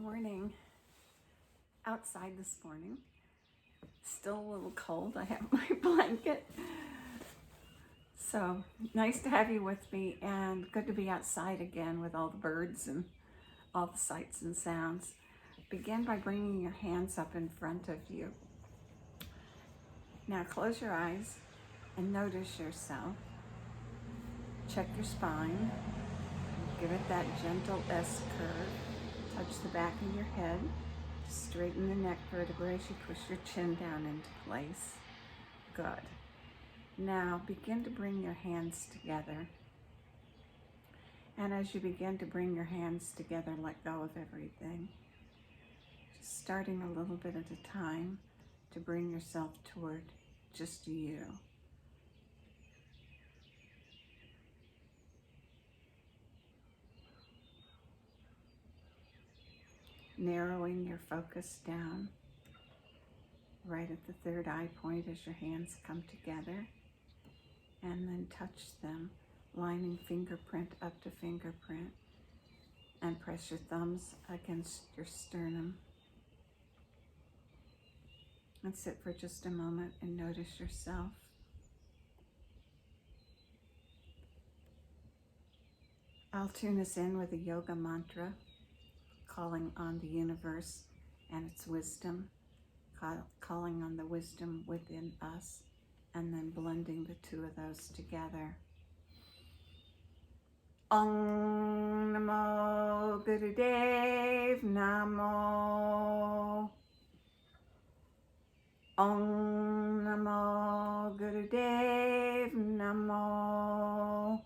morning. Outside this morning. Still a little cold. I have my blanket. So nice to have you with me, and good to be outside again with all the birds and all the sights and sounds. Begin by bringing your hands up in front of you. Now close your eyes and notice yourself. Check your spine. Give it that gentle S curve. Touch the back of your head. Straighten the neck vertebrae as you push your chin down into place. Good. Now begin to bring your hands together. And as you begin to bring your hands together, let go of everything. Just starting a little bit at a time to bring yourself toward just you. Narrowing your focus down right at the third eye point as your hands come together, and then touch them, lining fingerprint up to fingerprint, and press your thumbs against your sternum. And sit for just a moment and notice yourself. I'll tune us in with a yoga mantra, calling on the universe and its wisdom, calling on the wisdom within us, and then blending the two of those together. Om Namo Gurudev Namo. Om Namo Gurudev Namo.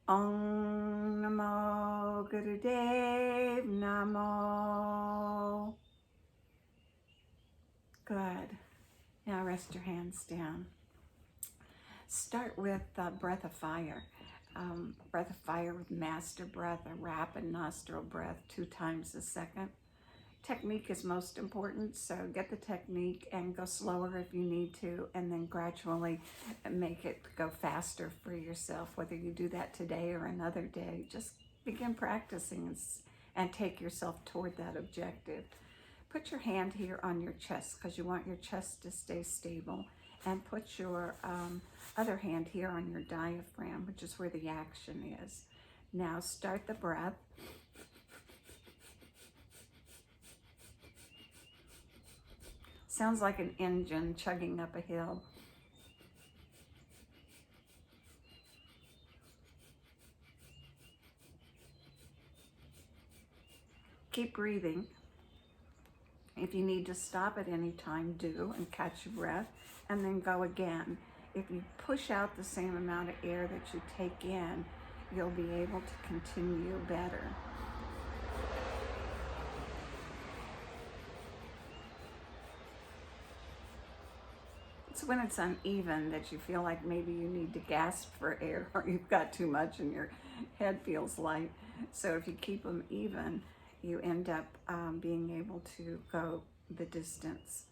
Om Namo Gurudev Namo. Good. Now rest your hands down. Start with breath of fire. Breath of fire with master breath, a rapid nostril breath 2 times a second. Technique is most important, so get the technique and go slower if you need to, and then gradually make it go faster for yourself. Whether you do that today or another day, just begin practicing and take yourself toward that objective. Put your hand here on your chest because you want your chest to stay stable, and put your other hand here on your diaphragm, which is where the action is. Now start the breath. Sounds like an engine chugging up a hill. Keep breathing. If you need to stop at any time, do, and catch your breath, and then go again. If you push out the same amount of air that you take in, you'll be able to continue better. It's when it's uneven that you feel like maybe you need to gasp for air, or you've got too much and your head feels light. So if you keep them even, you end up being able to go the distance.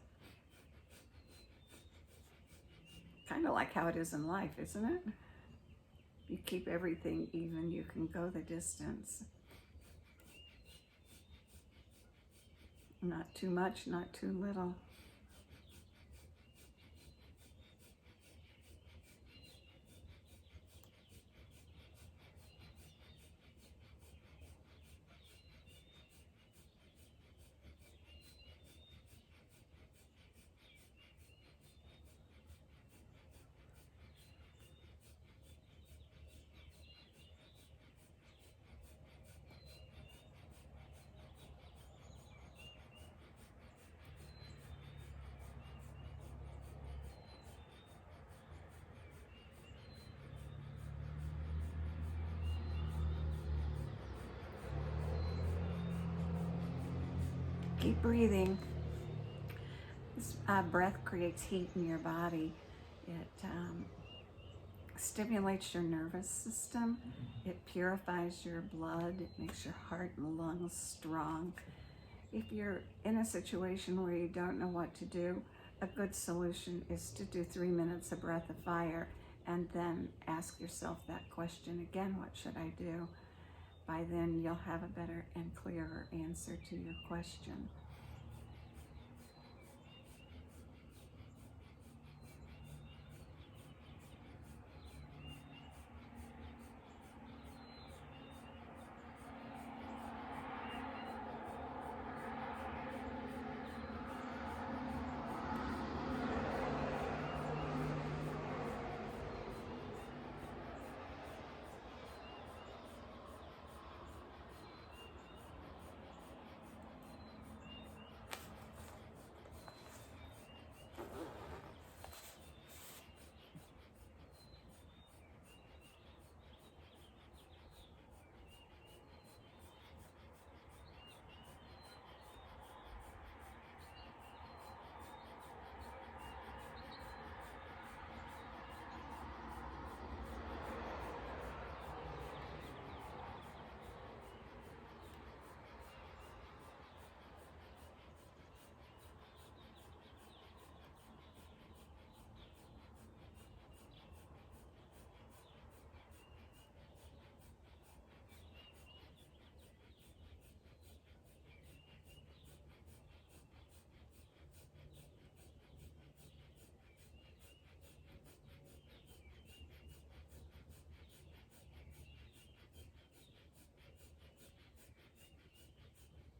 Kind of like how it is in life, isn't it? You keep everything even, you can go the distance. Not too much, not too little. Keep breathing. This breath creates heat in your body. It stimulates your nervous system. It purifies your blood. It makes your heart and lungs strong. If you're in a situation where you don't know what to do, a good solution is to do 3 minutes of breath of fire and then ask yourself that question again, what should I do? By then, you'll have a better and clearer answer to your question.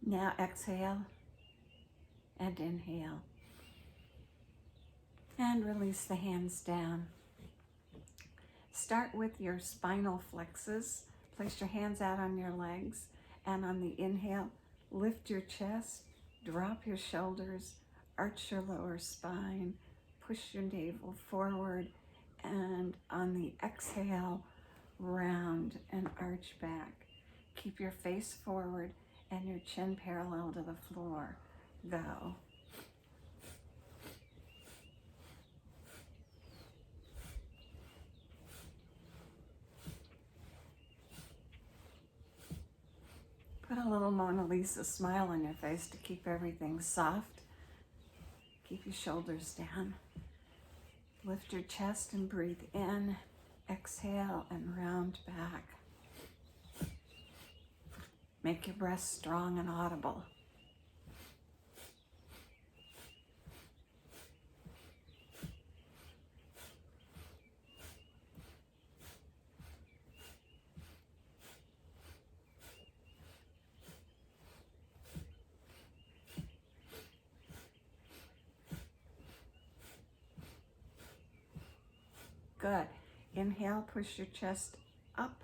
Now exhale and inhale. And release the hands down. Start with your spinal flexes. Place your hands out on your legs. And on the inhale, lift your chest, drop your shoulders, arch your lower spine, push your navel forward. And on the exhale, round and arch back. Keep your face forward and your chin parallel to the floor. Go. Put a little Mona Lisa smile on your face to keep everything soft. Keep your shoulders down. Lift your chest and breathe in. Exhale and round back. Make your breath strong and audible. Good. Inhale, push your chest up,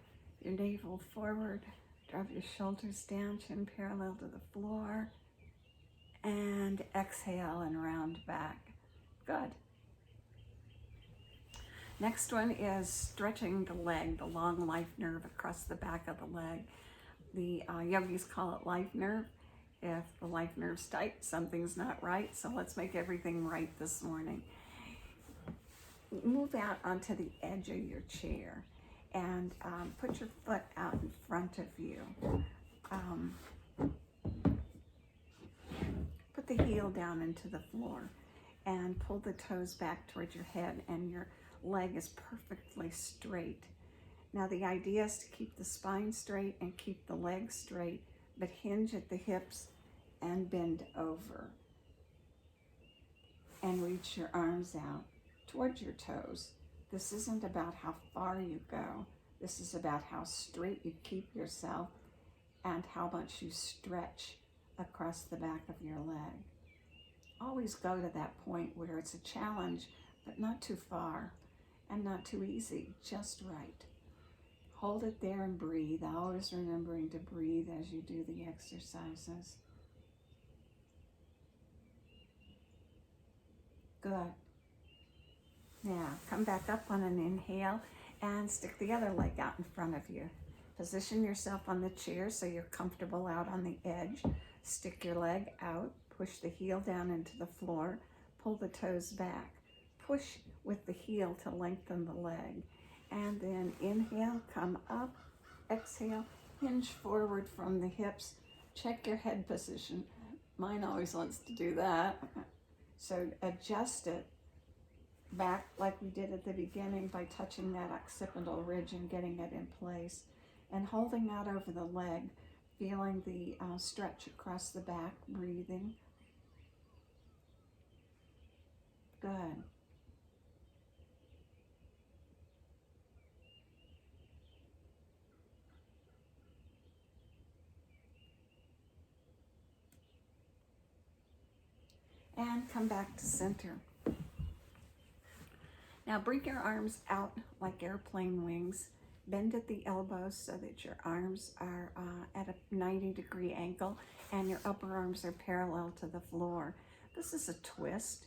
your navel forward. Drop your shoulders down, chin parallel to the floor. And exhale and round back. Good. Next one is stretching the leg, the long life nerve across the back of the leg. The yogis call it life nerve. If the life nerve's tight, something's not right. So let's make everything right this morning. Move out onto the edge of your chair and put your foot out in front of you. Put the heel down into the floor and pull the toes back towards your head, and your leg is perfectly straight. Now the idea is to keep the spine straight and keep the legs straight, but hinge at the hips and bend over. And reach your arms out towards your toes. This isn't about how far you go. This is about how straight you keep yourself and how much you stretch across the back of your leg. Always go to that point where it's a challenge, but not too far and not too easy, just right. Hold it there and breathe, always remembering to breathe as you do the exercises. Good. Now, come back up on an inhale and stick the other leg out in front of you. Position yourself on the chair so you're comfortable out on the edge. Stick your leg out, push the heel down into the floor, pull the toes back. Push with the heel to lengthen the leg. And then inhale, come up, exhale, hinge forward from the hips. Check your head position. Mine always wants to do that. So adjust it back like we did at the beginning by touching that occipital ridge and getting it in place. and holding out over the leg, feeling the stretch across the back, breathing. Good. And come back to center. Now bring your arms out like airplane wings. Bend at the elbows so that your arms are at a 90-degree angle and your upper arms are parallel to the floor. This is a twist,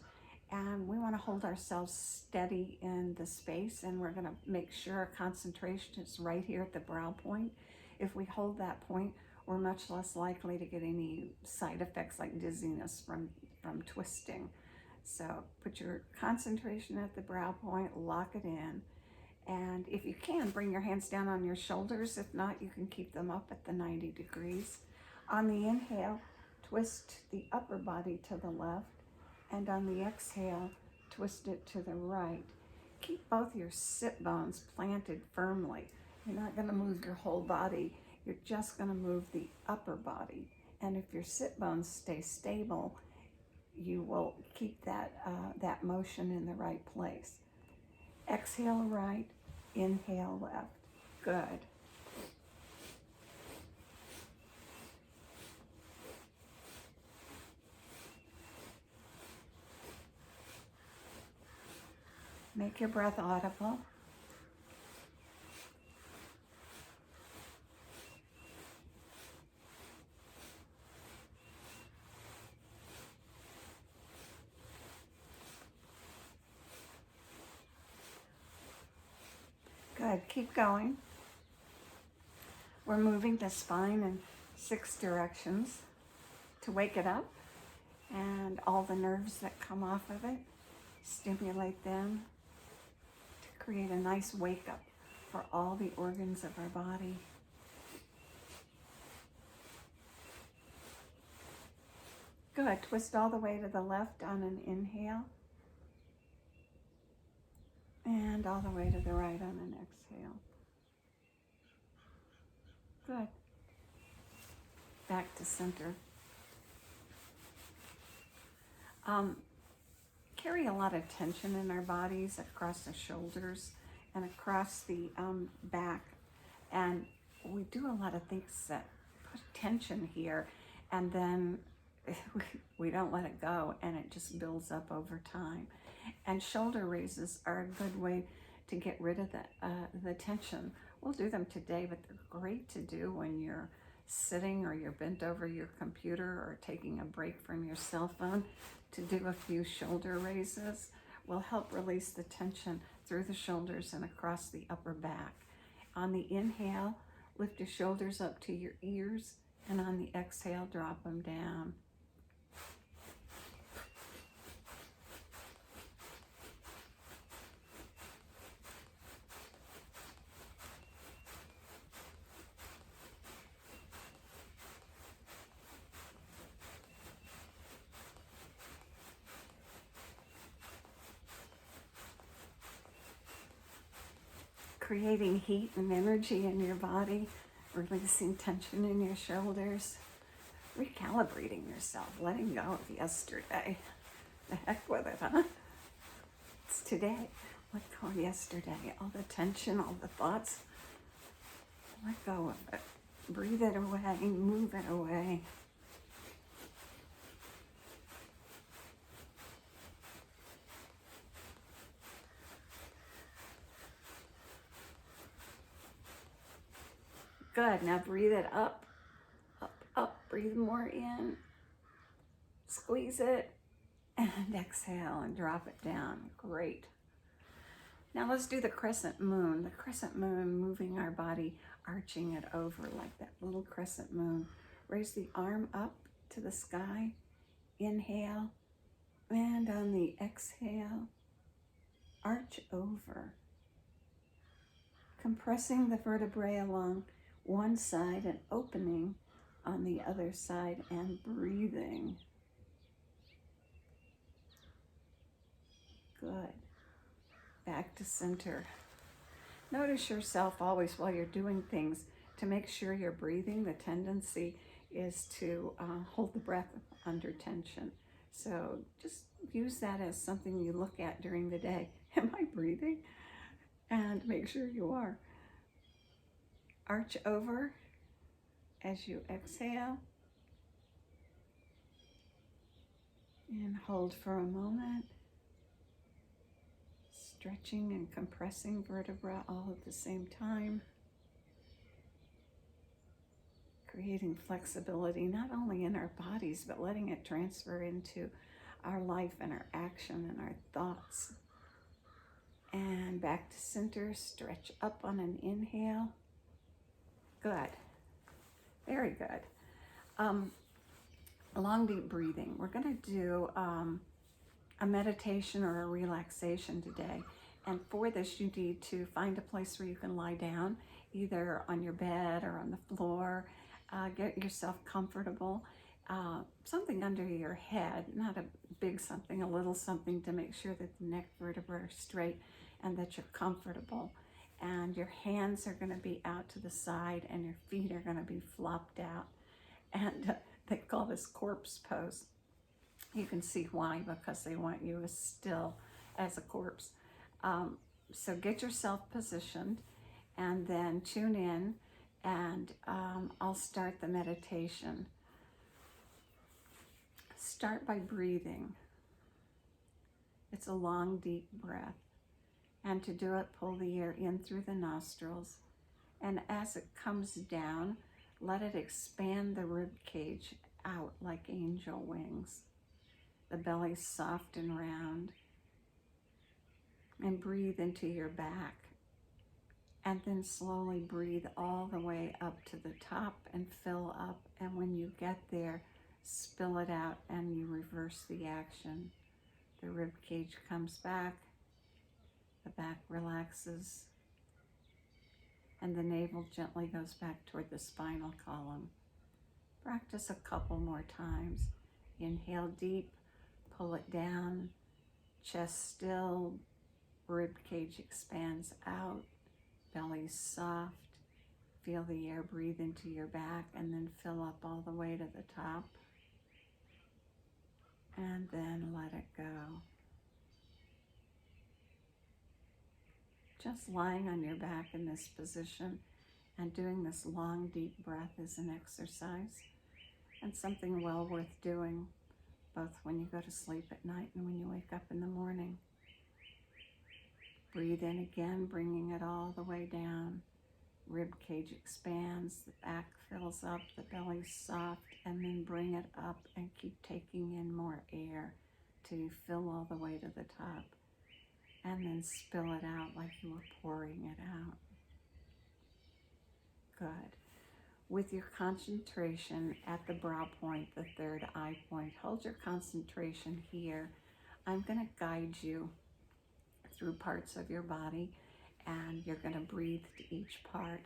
and we want to hold ourselves steady in the space, and we're going to make sure our concentration is right here at the brow point. If we hold that point, we're much less likely to get any side effects like dizziness from twisting. So put your concentration at the brow point, lock it in, and if you can, bring your hands down on your shoulders. If not, you can keep them up at the 90 degrees. On the inhale, twist the upper body to the left, and on the exhale, twist it to the right. Keep both your sit bones planted firmly. You're not going to move your whole body. You're just going to move the upper body. And if your sit bones stay stable, you will keep that motion in the right place. Exhale right, inhale left. Good. Make your breath audible. Good, keep going. We're moving the spine in 6 directions to wake it up, and all the nerves that come off of it, stimulate them to create a nice wake up for all the organs of our body. Good, twist all the way to the left on an inhale, and all the way to the right on an exhale. Good. Back to center. Carry a lot of tension in our bodies across the shoulders and across the back. And we do a lot of things that put tension here, and then we don't let it go, and it just builds up over time. And shoulder raises are a good way to get rid of the tension. We'll do them today, but they're great to do when you're sitting or you're bent over your computer or taking a break from your cell phone. To do a few shoulder raises will help release the tension through the shoulders and across the upper back. On the inhale, lift your shoulders up to your ears, and on the exhale, drop them down. Creating heat and energy in your body, releasing tension in your shoulders, recalibrating yourself, letting go of yesterday. The heck with it, huh? It's today. Let go of yesterday. All the tension, all the thoughts. Let go of it. Breathe it away, move it away. Good, now breathe it up, up, up. Breathe more in, squeeze it, and exhale and drop it down. Great. Now let's do the crescent moon. The crescent moon, moving our body, arching it over like that little crescent moon. Raise the arm up to the sky. Inhale, and on the exhale, arch over. Compressing the vertebrae along one side and opening on the other side, and breathing. Good. Back to center. Notice yourself always while you're doing things To make sure you're breathing, the tendency is to hold the breath under tension. So just use that as something you look at during the day. Am I breathing? And make sure you are. Arch over as you exhale. And hold for a moment. Stretching and compressing vertebra all at the same time. Creating flexibility not only in our bodies, but letting it transfer into our life and our action and our thoughts. And back to center, stretch up on an inhale. Good. Very good. Long deep breathing. We're going to do a meditation or a relaxation today. And for this, you need to find a place where you can lie down, either on your bed or on the floor. Get yourself comfortable. Something under your head, not a big something, a little something to make sure that the neck vertebrae are straight and that you're comfortable. And your hands are going to be out to the side and your feet are going to be flopped out. And they call this corpse pose. You can see why, because they want you as still as a corpse. So get yourself positioned and then tune in, and I'll start the meditation. Start by breathing. It's a long, deep breath. And to do it, pull the air in through the nostrils. And as it comes down, let it expand the rib cage out like angel wings. The belly's soft and round. And breathe into your back. And then slowly breathe all the way up to the top and fill up. And when you get there, spill it out and you reverse the action. The rib cage comes back. The back relaxes. And the navel gently goes back toward the spinal column. Practice a couple more times. Inhale deep, pull it down, chest still, rib cage expands out, belly soft. Feel the air breathe into your back and then fill up all the way to the top. And then let it go. Just lying on your back in this position and doing this long, deep breath is an exercise and something well worth doing, both when you go to sleep at night and when you wake up in the morning. Breathe in again, bringing it all the way down. Rib cage expands, the back fills up, the belly's soft, and then bring it up and keep taking in more air till you fill all the way to the top. And then spill it out like you were pouring it out. Good. With your concentration at the brow point, the third eye point, hold your concentration here. I'm going to guide you through parts of your body, and you're going to breathe to each part.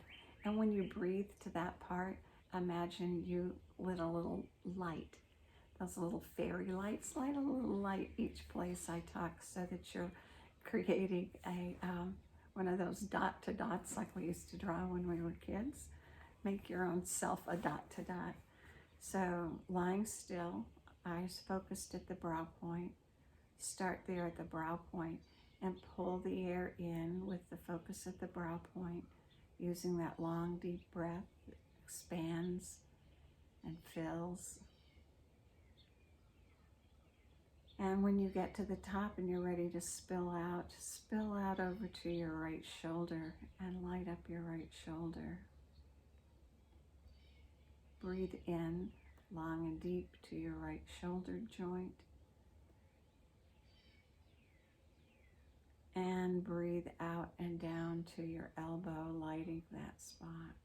And when you breathe to that part, imagine you lit a little light. Those little fairy lights, light a little light each place I talk, so that you're creating a one of those dot to dots like we used to draw when we were kids. Make your own self a dot to dot. So lying still, eyes focused at the brow point. Start there at the brow point and pull the air in with the focus at the brow point, using that long deep breath that expands and fills. And when you get to the top and you're ready to spill out over to your right shoulder and light up your right shoulder. Breathe in long and deep to your right shoulder joint. And breathe out and down to your elbow, lighting that spot.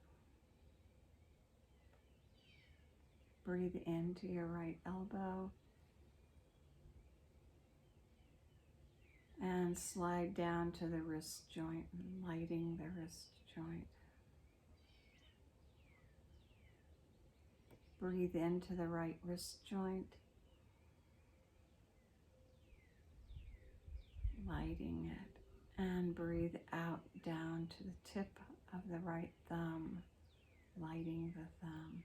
Breathe into your right elbow. And slide down to the wrist joint, lighting the wrist joint. Breathe into the right wrist joint, lighting it. And breathe out down to the tip of the right thumb, the thumb.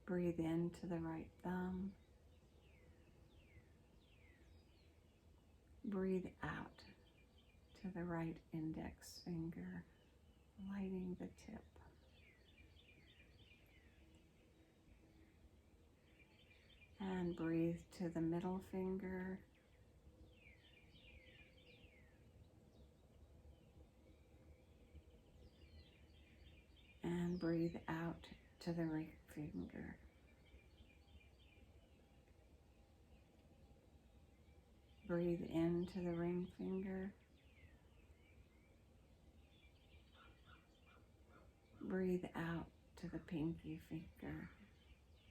Breathe into the right thumb. Breathe out to the right index finger, lighting the tip. And breathe to the middle finger. And breathe out to the ring finger. Breathe into the ring finger. Breathe out to the pinky finger,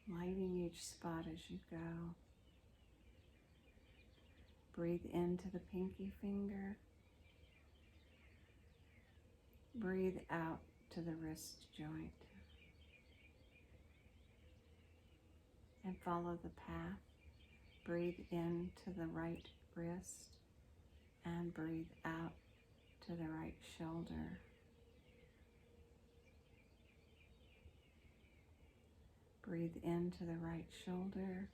lighting each spot as you go. Breathe into the pinky finger. Breathe out to the wrist joint. And follow the path. Breathe into the right wrist and breathe out to the right shoulder. Breathe into the right shoulder.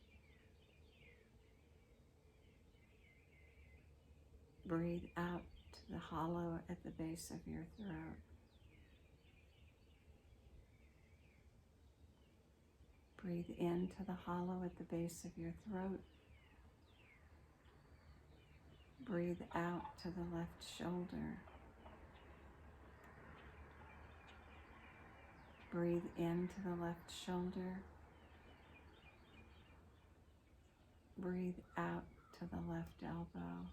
Breathe out to the hollow at the base of your throat. Breathe into the hollow at the base of your throat. Breathe out to the left shoulder. Breathe into the left shoulder. Breathe out to the left elbow.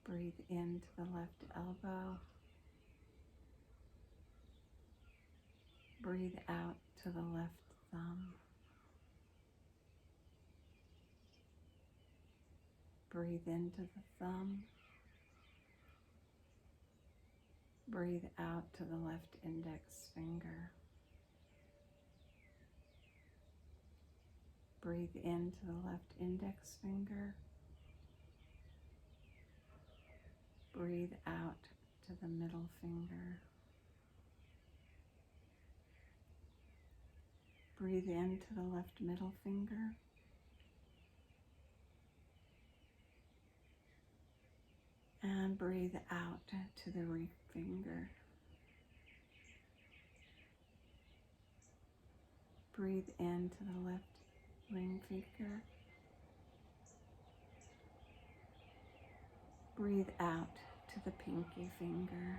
Breathe into the left elbow. Breathe out to the left thumb. Breathe into the thumb. Breathe out to the left index finger. Breathe into the left index finger. Breathe out to the middle finger. Breathe into the left middle finger. And breathe out to the ring finger. Breathe into the left ring finger. Breathe out to the pinky finger.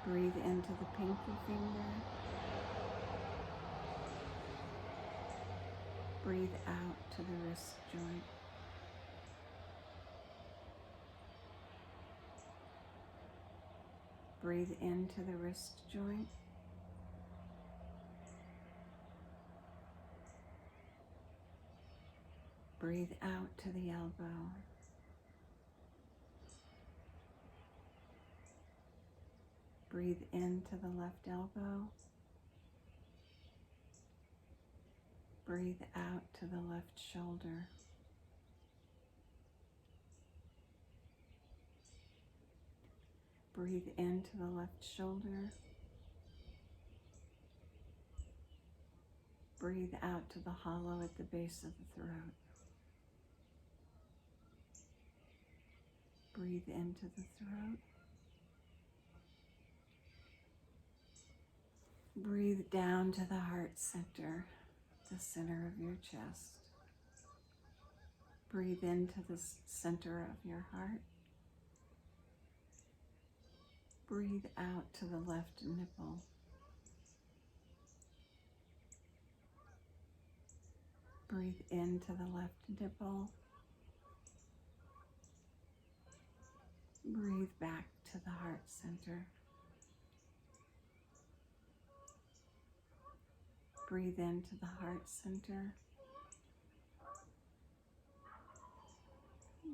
Breathe into the pinky finger. Breathe out to the wrist joint. Breathe into the wrist joint. Breathe out to the elbow. Breathe into the left elbow. Breathe out to the left shoulder. Breathe into the left shoulder. Breathe out to the hollow at the base of the throat. Breathe into the throat. Breathe down to the heart center, the center of your chest. Breathe into the center of your heart. Breathe out to the left nipple. Breathe into the left nipple. Breathe back to the heart center. Breathe into the heart center.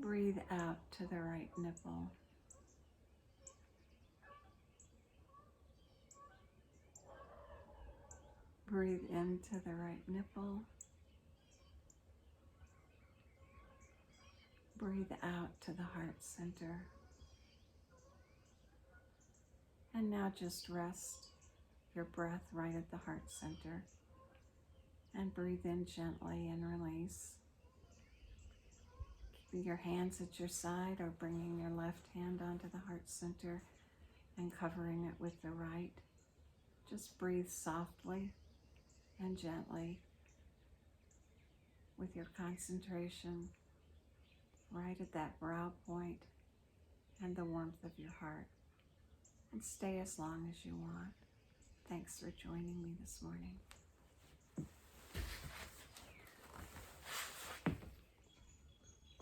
Breathe out to the right nipple. Breathe into the right nipple. Breathe out to the heart center. And now just rest your breath right at the heart center. And breathe in gently and release. Keeping your hands at your side or bringing your left hand onto the heart center and covering it with the right. Just breathe softly and gently with your concentration right at that brow point and the warmth of your heart. And stay as long as you want. Thanks for joining me this morning.